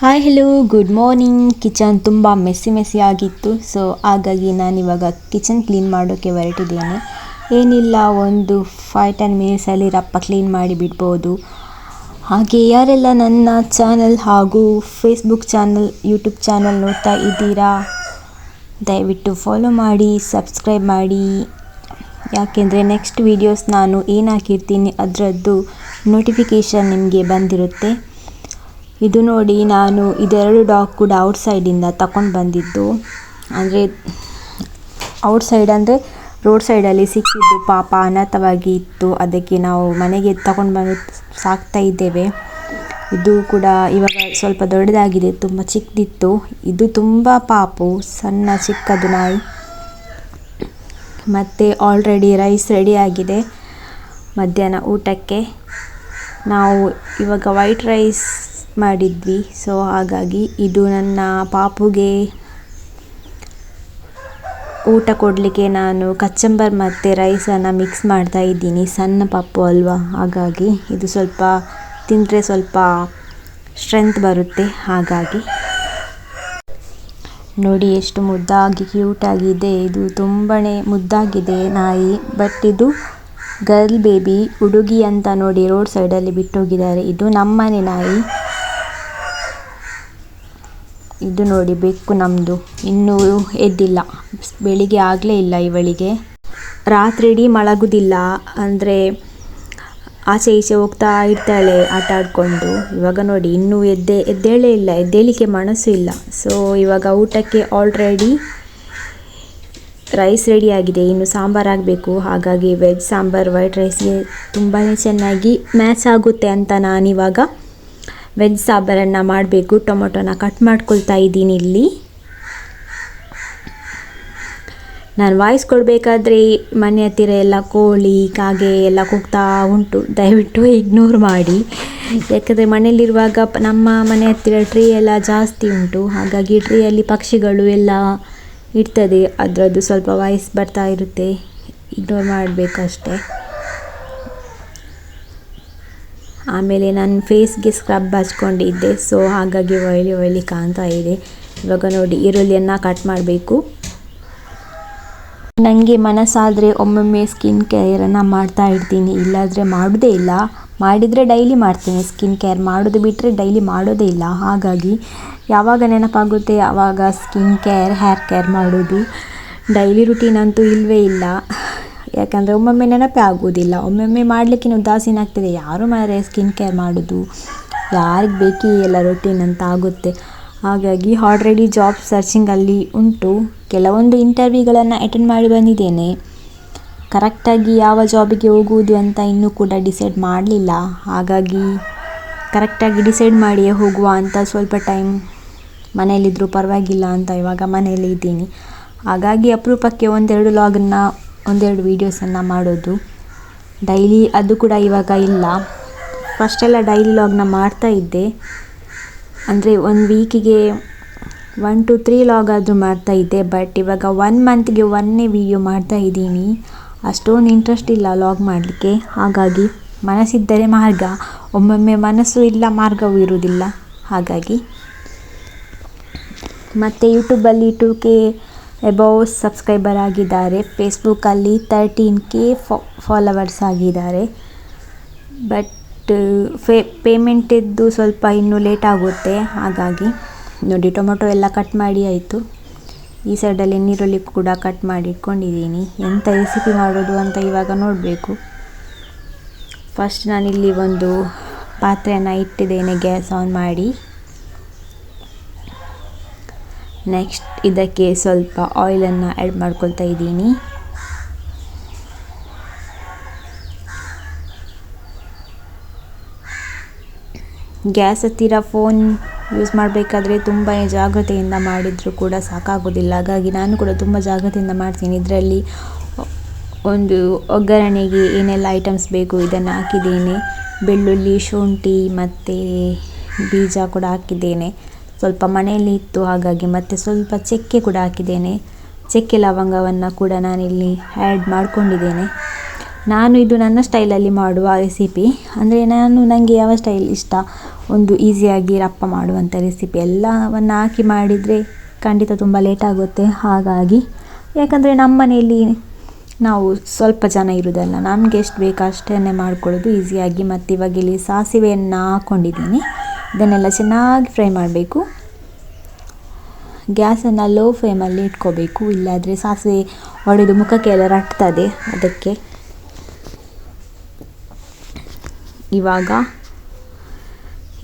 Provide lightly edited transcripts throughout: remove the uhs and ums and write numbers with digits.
Hi hello good morning. Kitchen ತುಂಬ Messi ಆಗಿತ್ತು. So ಹಾಗಾಗಿ ನಾನಿವಾಗ ಕಿಚನ್ ಕ್ಲೀನ್ ಮಾಡೋಕ್ಕೆ ಹೊರಟಿದ್ದೇನೆ. ಏನಿಲ್ಲ, ಒಂದು 5-10 ಮಿನಿಟ್ಸಲ್ಲಿ ರಪ್ಪ ಕ್ಲೀನ್ ಮಾಡಿ ಬಿಡ್ಬೋದು. ಹಾಗೆ ಯಾರೆಲ್ಲ ನನ್ನ ಚಾನಲ್ ಹಾಗೂ ಫೇಸ್ಬುಕ್ ಚಾನಲ್, ಯೂಟ್ಯೂಬ್ ಚಾನಲ್ ನೋಡ್ತಾ ಇದ್ದೀರಾ, ದಯವಿಟ್ಟು ಫಾಲೋ ಮಾಡಿ, ಸಬ್ಸ್ಕ್ರೈಬ್ ಮಾಡಿ. ಯಾಕೆಂದರೆ ನೆಕ್ಸ್ಟ್ ವೀಡಿಯೋಸ್ ನಾನು ಏನು ಹಾಕಿರ್ತೀನಿ ಅದರದ್ದು ನೋಟಿಫಿಕೇಷನ್ ನಿಮಗೆ ಬಂದಿರುತ್ತೆ. ಇದು ನೋಡಿ, ನಾನು ಇದೆರಡು ಡಾಗ್ ಕೂಡ ಔಟ್ಸೈಡಿಂದ ತಗೊಂಡು ಬಂದಿದ್ದು. ಅಂದರೆ ಔಟ್ಸೈಡ್ ಅಂದರೆ ರೋಡ್ ಸೈಡಲ್ಲಿ ಸಿಕ್ಕಿದ್ದು. ಪಾಪ ಅನಾಥವಾಗಿ ಇತ್ತು, ಅದಕ್ಕೆ ನಾವು ಮನೆಗೆ ತಗೊಂಡು ಬಂದು ಸಾಕ್ತಾ ಇದ್ದೇವೆ. ಇದು ಕೂಡ ಇವಾಗ ಸ್ವಲ್ಪ ದೊಡ್ಡದಾಗಿದೆ, ತುಂಬ ಚಿಕ್ಕದಿತ್ತು. ಇದು ತುಂಬ ಪಾಪು, ಸಣ್ಣ ಚಿಕ್ಕದು ನಾಯಿ. ಮತ್ತು ಆಲ್ರೆಡಿ ರೈಸ್ ರೆಡಿ ಆಗಿದೆ ಮಧ್ಯಾಹ್ನ ಊಟಕ್ಕೆ. ನಾವು ಇವಾಗ ವೈಟ್ ರೈಸ್ ಮಾಡಿದ್ವಿ. ಸೊ ಹಾಗಾಗಿ ಇದು ನನ್ನ ಪಾಪುಗೆ ಊಟ ಕೊಡಲಿಕ್ಕೆ ನಾನು ಕಚ್ಚಂಬರ್ ಮತ್ತು ರೈಸನ್ನು ಮಿಕ್ಸ್ ಮಾಡ್ತಾ ಇದ್ದೀನಿ. ಸಣ್ಣ ಪಾಪು ಅಲ್ವಾ, ಹಾಗಾಗಿ ಇದು ಸ್ವಲ್ಪ ತಿಂದರೆ ಸ್ವಲ್ಪ ಸ್ಟ್ರೆಂತ್ ಬರುತ್ತೆ. ಹಾಗಾಗಿ ನೋಡಿ ಎಷ್ಟು ಮುದ್ದಾಗಿ ಕ್ಯೂಟಾಗಿದೆ. ಇದು ತುಂಬಾ ಮುದ್ದಾಗಿದೆ ನಾಯಿ. ಬಟ್ ಇದು ಗರ್ಲ್ ಬೇಬಿ, ಹುಡುಗಿ ಅಂತ ನೋಡಿ ರೋಡ್ ಸೈಡಲ್ಲಿ ಬಿಟ್ಟೋಗಿದ್ದಾರೆ. ಇದು ನಮ್ಮನೆ ನಾಯಿ. ಇದು ನೋಡಿ ಬೆಕ್ಕು ನಮ್ಮದು, ಇನ್ನೂ ಎದ್ದಿಲ್ಲ, ಬೆಳಿಗ್ಗೆ ಆಗಲೇ ಇಲ್ಲ ಇವಳಿಗೆ. ರಾತ್ರಿ ಇಡೀ ಮಲಗುವುದಿಲ್ಲ, ಅಂದರೆ ಆಚೆ ಈಚೆ ಹೋಗ್ತಾ ಇರ್ತಾಳೆ ಆಟ ಆಡಿಕೊಂಡು. ಇವಾಗ ನೋಡಿ ಇನ್ನೂ ಎದ್ದೇಳೇ ಇಲ್ಲ, ಎದ್ದೇಳಲಿಕ್ಕೆ ಮನಸ್ಸು ಇಲ್ಲ. ಸೊ ಇವಾಗ ಊಟಕ್ಕೆ ಆಲ್ರೆಡಿ ರೈಸ್ ರೆಡಿ ಆಗಿದೆ, ಇನ್ನು ಸಾಂಬಾರು ಆಗಬೇಕು. ಹಾಗಾಗಿ ವೆಜ್ ಸಾಂಬಾರು ವೈಟ್ ರೈಸ್ಗೆ ತುಂಬಾ ಚೆನ್ನಾಗಿ ಮ್ಯಾಚ್ ಆಗುತ್ತೆ ಅಂತ ನಾನಿವಾಗ ವೆಜ್ ಸಾಂಬಾರನ್ನು ಮಾಡಬೇಕು. ಟೊಮೊಟೊನ ಕಟ್ ಮಾಡ್ಕೊಳ್ತಾ ಇದ್ದೀನಿ ಇಲ್ಲಿ. ನಾನು ವಾಯ್ಸ್ ಕೊಡಬೇಕಾದ್ರೆ ಮನೆ ಹತ್ತಿರ ಎಲ್ಲ ಕೋಳಿ ಕಾಗೆ ಎಲ್ಲ ಕೂಗ್ತಾ ಉಂಟು, ದಯವಿಟ್ಟು ಇಗ್ನೋರ್ ಮಾಡಿ. ಯಾಕಂದರೆ ಮನೆಯಲ್ಲಿರುವಾಗ ನಮ್ಮ ಮನೆ ಹತ್ತಿರ ಟ್ರೀ ಎಲ್ಲ ಜಾಸ್ತಿ ಉಂಟು, ಹಾಗಾಗಿ ಟ್ರೀಯಲ್ಲಿ ಪಕ್ಷಿಗಳು ಎಲ್ಲ ಇರ್ತದೆ, ಅದರದ್ದು ಸ್ವಲ್ಪ ವಾಯ್ಸ್ ಬರ್ತಾ ಇರುತ್ತೆ, ಇಗ್ನೋರ್ ಮಾಡಬೇಕಷ್ಟೆ. ಆಮೇಲೆ ನಾನು ಫೇಸ್ಗೆ ಸ್ಕ್ರಬ್ ಹಚ್ಕೊಂಡಿದ್ದೆ, ಸೊ ಹಾಗಾಗಿ ಒಯ್ಲಿ ಕಾಣ್ತಾ ಇದೆ. ಇವಾಗ ನೋಡಿ ಈರುಳ್ಳಿಯನ್ನು ಕಟ್ ಮಾಡಬೇಕು. ನನಗೆ ಮನಸ್ಸಾದರೆ ಒಮ್ಮೊಮ್ಮೆ ಸ್ಕಿನ್ ಕೇರನ್ನು ಮಾಡ್ತಾ ಇರ್ತೀನಿ, ಇಲ್ಲಾದರೆ ಮಾಡೋದೇ ಇಲ್ಲ. ಮಾಡಿದರೆ ಡೈಲಿ ಮಾಡ್ತೀನಿ ಸ್ಕಿನ್ ಕೇರ್, ಮಾಡೋದು ಬಿಟ್ಟರೆ ಡೈಲಿ ಮಾಡೋದೇ ಇಲ್ಲ. ಹಾಗಾಗಿ ಯಾವಾಗ ನೆನಪಾಗುತ್ತೆ ಆವಾಗ ಸ್ಕಿನ್ ಕೇರ್, ಹೇರ್ ಕೇರ್ ಮಾಡೋದು. ಡೈಲಿ ರುಟೀನ್ ಅಂತೂ ಇಲ್ಲವೇ ಇಲ್ಲ, ಯಾಕಂದರೆ ಒಮ್ಮೊಮ್ಮೆ ನೆನಪೇ ಆಗೋದಿಲ್ಲ. ಒಮ್ಮೊಮ್ಮೆ ಮಾಡಲಿಕ್ಕೆ ಉದಾಸೀನ ಆಗ್ತದೆ, ಯಾರು ಮಾರೆ ಸ್ಕಿನ್ ಕೇರ್ ಮಾಡೋದು, ಯಾರಿಗೆ ಬೇಕೇ ಎಲ್ಲ ರುಟೀನ್ ಅಂತ ಆಗುತ್ತೆ. ಹಾಗಾಗಿ ಆಲ್ರೆಡಿ ಜಾಬ್ ಸರ್ಚಿಂಗಲ್ಲಿ ಉಂಟು. ಕೆಲವೊಂದು ಇಂಟರ್ವ್ಯೂಗಳನ್ನು ಅಟೆಂಡ್ ಮಾಡಿ ಬಂದಿದ್ದೇನೆ. ಕರೆಕ್ಟಾಗಿ ಯಾವ ಜಾಬಿಗೆ ಹೋಗುವುದು ಅಂತ ಇನ್ನೂ ಕೂಡ ಡಿಸೈಡ್ ಮಾಡಲಿಲ್ಲ. ಹಾಗಾಗಿ ಕರೆಕ್ಟಾಗಿ ಡಿಸೈಡ್ ಮಾಡಿಯೇ ಹೋಗುವ ಅಂತ ಸ್ವಲ್ಪ ಟೈಮ್ ಮನೆಯಲ್ಲಿದ್ದರೂ ಪರವಾಗಿಲ್ಲ ಅಂತ ಇವಾಗ ಮನೆಯಲ್ಲಿ ಇದ್ದೀನಿ. ಹಾಗಾಗಿ ಅಪರೂಪಕ್ಕೆ ಒಂದೆರಡು ವೀಡಿಯೋಸನ್ನು ಮಾಡೋದು ಡೈಲಿ, ಅದು ಕೂಡ ಇವಾಗ ಇಲ್ಲ. ಫಸ್ಟೆಲ್ಲ ಡೈಲಿ ಲಾಗ್ನ ಮಾಡ್ತಾ ಇದ್ದೆ, ಅಂದರೆ 1 ವೀಕಿಗೆ 1 to 3 ಲಾಗ್ ಆದರೂ ಮಾಡ್ತಾ ಇದ್ದೆ. ಬಟ್ ಇವಾಗ 1 ಮಂತ್ಗೆ 1 ವೀಡಿಯೋ ಮಾಡ್ತಾ ಇದ್ದೀನಿ. ಅಷ್ಟೊಂದು ಇಂಟ್ರೆಸ್ಟ್ ಇಲ್ಲ ಲಾಗ್ ಮಾಡಲಿಕ್ಕೆ. ಹಾಗಾಗಿ ಮನಸ್ಸಿದ್ದರೆ ಮಾರ್ಗ, ಒಮ್ಮೊಮ್ಮೆ ಮನಸ್ಸು ಇಲ್ಲ, ಮಾರ್ಗವೂ ಇರುವುದಿಲ್ಲ. ಹಾಗಾಗಿ ಮತ್ತು ಯೂಟ್ಯೂಬಲ್ಲಿ 2K ಎಬೌವ್ ಸಬ್ಸ್ಕ್ರೈಬರ್ ಆಗಿದ್ದಾರೆ. ಫೇಸ್ಬುಕ್ಕಲ್ಲಿ 13K ಫಾಲೋವರ್ಸ್ ಆಗಿದ್ದಾರೆ. ಬಟ್ ಪೇಮೆಂಟಿದ್ದು ಸ್ವಲ್ಪ ಇನ್ನೂ ಲೇಟ್ ಆಗುತ್ತೆ. ಹಾಗಾಗಿ ನೋಡಿ ಟೊಮೊಟೊ ಎಲ್ಲ ಕಟ್ ಮಾಡಿ ಆಯಿತು. ಈ ಸೈಡಲ್ಲಿ ನೀರುಳ್ಳಿ ಕೂಡ ಕಟ್ ಮಾಡಿ ಇಟ್ಕೊಂಡಿದ್ದೀನಿ. ಎಂಥ ರೆಸಿಪಿ ಮಾಡೋದು ಅಂತ ಇವಾಗ ನೋಡಬೇಕು. ಫಸ್ಟ್ ನಾನಿಲ್ಲಿ ಒಂದು ಪಾತ್ರೆಯನ್ನು ಇಟ್ಟಿದ್ದೇನೆ, ಗ್ಯಾಸ್ ಆನ್ ಮಾಡಿ. ನೆಕ್ಸ್ಟ್ ಇದಕ್ಕೆ ಸ್ವಲ್ಪ ಆಯಿಲನ್ನು ಆ್ಯಡ್ ಮಾಡ್ಕೊಳ್ತಾ ಇದ್ದೀನಿ. ಗ್ಯಾಸ್ ಹತ್ತಿರ ಫೋನ್ ಯೂಸ್ ಮಾಡಬೇಕಾದ್ರೆ ತುಂಬಾ ಜಾಗ್ರತೆಯಿಂದ ಮಾಡಿದರೂ ಕೂಡ ಸಾಕಾಗೋದಿಲ್ಲ. ಹಾಗಾಗಿ ನಾನು ಕೂಡ ತುಂಬ ಜಾಗ್ರತೆಯಿಂದ ಮಾಡ್ತೀನಿ. ಇದರಲ್ಲಿ ಒಂದು ಒಗ್ಗರಣೆಗೆ ಏನೆಲ್ಲ ಐಟಮ್ಸ್ ಬೇಕು ಇದನ್ನು ಹಾಕಿದ್ದೇನೆ. ಬೆಳ್ಳುಳ್ಳಿ, ಶುಂಠಿ ಮತ್ತು ಬೀಜ ಕೂಡ ಹಾಕಿದ್ದೇನೆ. ಸ್ವಲ್ಪ ಮನೆಯಲ್ಲಿ ಇತ್ತು ಹಾಗಾಗಿ. ಮತ್ತು ಸ್ವಲ್ಪ ಚಕ್ಕೆ ಕೂಡ ಹಾಕಿದ್ದೇನೆ. ಚಕ್ಕೆ ಲವಂಗವನ್ನು ಕೂಡ ನಾನಿಲ್ಲಿ ಆ್ಯಡ್ ಮಾಡ್ಕೊಂಡಿದ್ದೇನೆ. ನಾನು ಇದು ನನ್ನ ಸ್ಟೈಲಲ್ಲಿ ಮಾಡುವ ರೆಸಿಪಿ. ಅಂದರೆ ನನಗೆ ಯಾವ ಸ್ಟೈಲ್ ಇಷ್ಟ, ಒಂದು ಈಸಿಯಾಗಿ ರಪ್ಪ ಮಾಡುವಂಥ ರೆಸಿಪಿ. ಎಲ್ಲವನ್ನು ಹಾಕಿ ಮಾಡಿದರೆ ಖಂಡಿತ ತುಂಬ ಲೇಟ್ ಆಗುತ್ತೆ. ಹಾಗಾಗಿ ಯಾಕಂದರೆ ನಮ್ಮ ಮನೆಯಲ್ಲಿ ನಾವು ಸ್ವಲ್ಪ ಜನ ಇರೋದಲ್ಲ, ನಮಗೆ ಎಷ್ಟು ಬೇಕು ಅಷ್ಟನ್ನೇ ಮಾಡ್ಕೊಳ್ಳೋದು ಈಸಿಯಾಗಿ. ಮತ್ತು ಇವಾಗ ಇಲ್ಲಿ ಸಾಸಿವೆಯನ್ನು ಹಾಕ್ಕೊಂಡಿದ್ದೀನಿ. ಇದನ್ನೆಲ್ಲ ಚೆನ್ನಾಗಿ ಫ್ರೈ ಮಾಡಬೇಕು. ಗ್ಯಾಸನ್ನು ಲೋ ಫ್ಲೇಮಲ್ಲಿ ಇಟ್ಕೋಬೇಕು, ಇಲ್ಲಾದರೆ ಸಾಸಿವೆ ಒಡೆದು ಮುಖಕ್ಕೆ ಎಲ್ಲ ರಟ್ತದೆ. ಅದಕ್ಕೆ ಇವಾಗ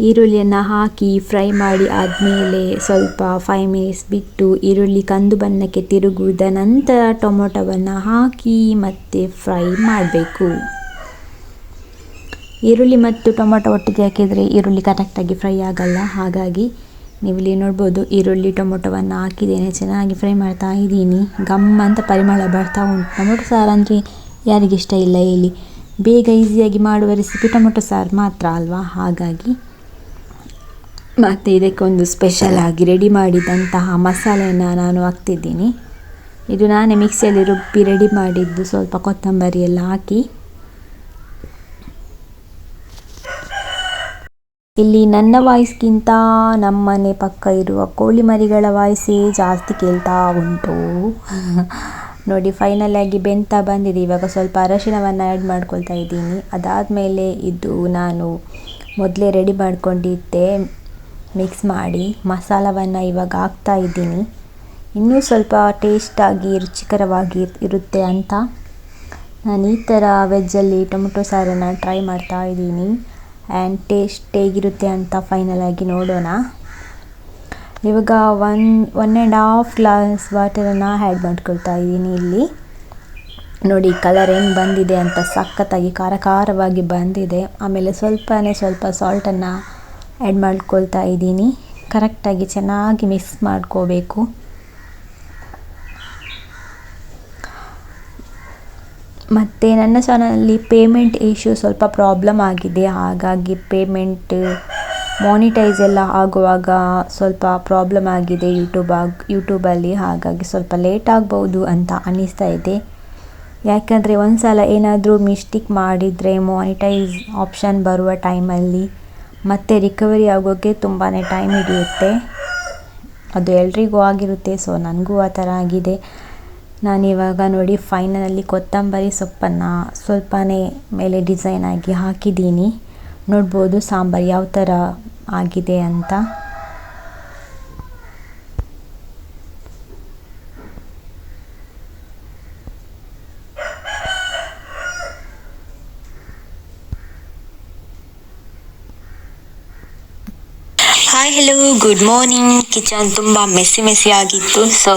ಈರುಳ್ಳಿಯನ್ನು ಹಾಕಿ ಫ್ರೈ ಮಾಡಿ ಆದಮೇಲೆ ಸ್ವಲ್ಪ 5 ಮಿನಿಟ್ಸ್ ಬಿಟ್ಟು ಈರುಳ್ಳಿ ಕಂದು ಬಣ್ಣಕ್ಕೆ ತಿರುಗುವುದ ನಂತರ ಟೊಮೊಟೊವನ್ನು ಹಾಕಿ ಮತ್ತೆ ಫ್ರೈ ಮಾಡಬೇಕು. ಈರುಳ್ಳಿ ಮತ್ತು ಟೊಮೊಟೊ ಒಟ್ಟಿಗೆ ಹಾಕಿದರೆ ಈರುಳ್ಳಿ ಕರೆಕ್ಟಾಗಿ ಫ್ರೈ ಆಗಲ್ಲ. ಹಾಗಾಗಿ ನೀವಿಲ್ಲಿ ನೋಡ್ಬೋದು, ಈರುಳ್ಳಿ ಟೊಮೊಟೊವನ್ನು ಹಾಕಿದ್ದೇನೆ, ಚೆನ್ನಾಗಿ ಫ್ರೈ ಮಾಡ್ತಾ ಇದ್ದೀನಿ. ಗಮ್ ಅಂತ ಪರಿಮಳ ಬರ್ತಾ ಉಂಟು. ಟೊಮೊಟೊ ಸಾರು ಅಂದರೆ ಯಾರಿಗಿಷ್ಟ ಇಲ್ಲ ಹೇಳಿ. ಬೇಗ ಈಸಿಯಾಗಿ ಮಾಡುವ ರೆಸಿಪಿ ಟೊಮೊಟೊ ಸಾರು ಮಾತ್ರ ಅಲ್ವಾ. ಹಾಗಾಗಿ ಮತ್ತು ಇದಕ್ಕೊಂದು ಸ್ಪೆಷಲ್ ಆಗಿ ರೆಡಿ ಮಾಡಿದಂತಹ ಮಸಾಲೆಯನ್ನು ನಾನು ಹಾಕ್ತಿದ್ದೀನಿ. ಇದು ನಾನೇ ಮಿಕ್ಸಿಯಲ್ಲಿ ರುಬ್ಬಿ ರೆಡಿ ಮಾಡಿದ್ದು, ಸ್ವಲ್ಪ ಕೊತ್ತಂಬರಿ ಎಲ್ಲ ಹಾಕಿ. ಇಲ್ಲಿ ನನ್ನ ವಾಯ್ಸ್ಗಿಂತ ನಮ್ಮನೆ ಪಕ್ಕ ಇರುವ ಕೋಳಿ ಮರಿಗಳ ವಾಯ್ಸೇ ಜಾಸ್ತಿ ಕೇಳ್ತಾ ಉಂಟು. ನೋಡಿ, ಫೈನಲಾಗಿ ಬೆಂತಾ ಬಂದಿದೆ. ಇವಾಗ ಸ್ವಲ್ಪ ಅರಶಿನವನ್ನು ಆ್ಯಡ್ ಮಾಡ್ಕೊಳ್ತಾ ಇದ್ದೀನಿ. ಅದಾದಮೇಲೆ ಇದು ನಾನು ಮೊದಲೇ ರೆಡಿ ಮಾಡ್ಕೊಂಡಿದ್ದೆ ಮಿಕ್ಸ್ ಮಾಡಿ ಮಸಾಲವನ್ನು ಇವಾಗ ಹಾಕ್ತಾ ಇದ್ದೀನಿ. ಇನ್ನೂ ಸ್ವಲ್ಪ ಟೇಸ್ಟಾಗಿ ರುಚಿಕರವಾಗಿ ಇರುತ್ತೆ ಅಂತ ನಾನು ಈ ಥರ ವೆಜ್ಜಲ್ಲಿ ಟೊಮೊಟೊ ಸಾರನ್ನು ಟ್ರೈ ಮಾಡ್ತಾ ಇದ್ದೀನಿ. ಆ್ಯಂಡ್ ಟೇಸ್ಟ್ ಹೇಗಿರುತ್ತೆ ಅಂತ ಫೈನಲಾಗಿ ನೋಡೋಣ. ಇವಾಗ 1.5 ಗ್ಲಾಸ್ ವಾಟರನ್ನು ಆ್ಯಡ್ ಮಾಡ್ಕೊಳ್ತಾ ಇದ್ದೀನಿ. ಇಲ್ಲಿ ನೋಡಿ ಕಲರ್ ಹೆಂಗೆ ಬಂದಿದೆ ಅಂತ, ಸಖತ್ತಾಗಿ ಖಾರವಾಗಿ ಬಂದಿದೆ. ಆಮೇಲೆ ಸ್ವಲ್ಪ ಸಾಲ್ಟನ್ನು ಆ್ಯಡ್ ಮಾಡ್ಕೊಳ್ತಾ ಇದ್ದೀನಿ. ಕರೆಕ್ಟಾಗಿ ಚೆನ್ನಾಗಿ ಮಿಕ್ಸ್ ಮಾಡ್ಕೋಬೇಕು. ಮತ್ತು ನನ್ನ ಚಾನಲಲ್ಲಿ ಪೇಮೆಂಟ್ ಇಶ್ಯೂ ಸ್ವಲ್ಪ ಪ್ರಾಬ್ಲಮ್ ಆಗಿದೆ. ಹಾಗಾಗಿ ಪೇಮೆಂಟ್ ಮಾನಿಟೈಸ್ ಎಲ್ಲ ಆಗುವಾಗ ಸ್ವಲ್ಪ ಪ್ರಾಬ್ಲಮ್ ಆಗಿದೆ ಯೂಟ್ಯೂಬಲ್ಲಿ. ಹಾಗಾಗಿ ಸ್ವಲ್ಪ ಲೇಟ್ ಆಗ್ಬೋದು ಅಂತ ಅನ್ನಿಸ್ತಾ ಇದೆ. ಯಾಕಂದರೆ ಒಂದು ಸಲ ಏನಾದರೂ ಮಿಸ್ಟೇಕ್ ಮಾಡಿದರೆ ಮಾನಿಟೈಸ್ ಆಪ್ಷನ್ ಬರುವ ಟೈಮಲ್ಲಿ ಮತ್ತೆ ರಿಕವರಿ ಆಗೋಕ್ಕೆ ತುಂಬಾ ಟೈಮ್ ಹಿಡಿಯುತ್ತೆ. ಅದು ಎಲ್ರಿಗೂ ಆಗಿರುತ್ತೆ. ಸೊ ನನಗೂ ಆ ಥರ ಆಗಿದೆ. ನಾನಿವಾಗ ನೋಡಿ ಫೈನಲಿ ಕೊತ್ತಂಬರಿ ಸೊಪ್ಪನ್ನು ಸ್ವಲ್ಪನೇ ಮೇಲೆ ಡಿಸೈನ್ ಆಗಿ ಹಾಕಿದ್ದೀನಿ. ನೋಡ್ಬೋದು ಸಾಂಬಾರು ಯಾವ ಥರ ಆಗಿದೆ ಅಂತ. Hi, hello, good morning. Kitchen ತುಂಬ ಮೆಸ್ಸಿ ಆಗಿತ್ತು. ಸೊ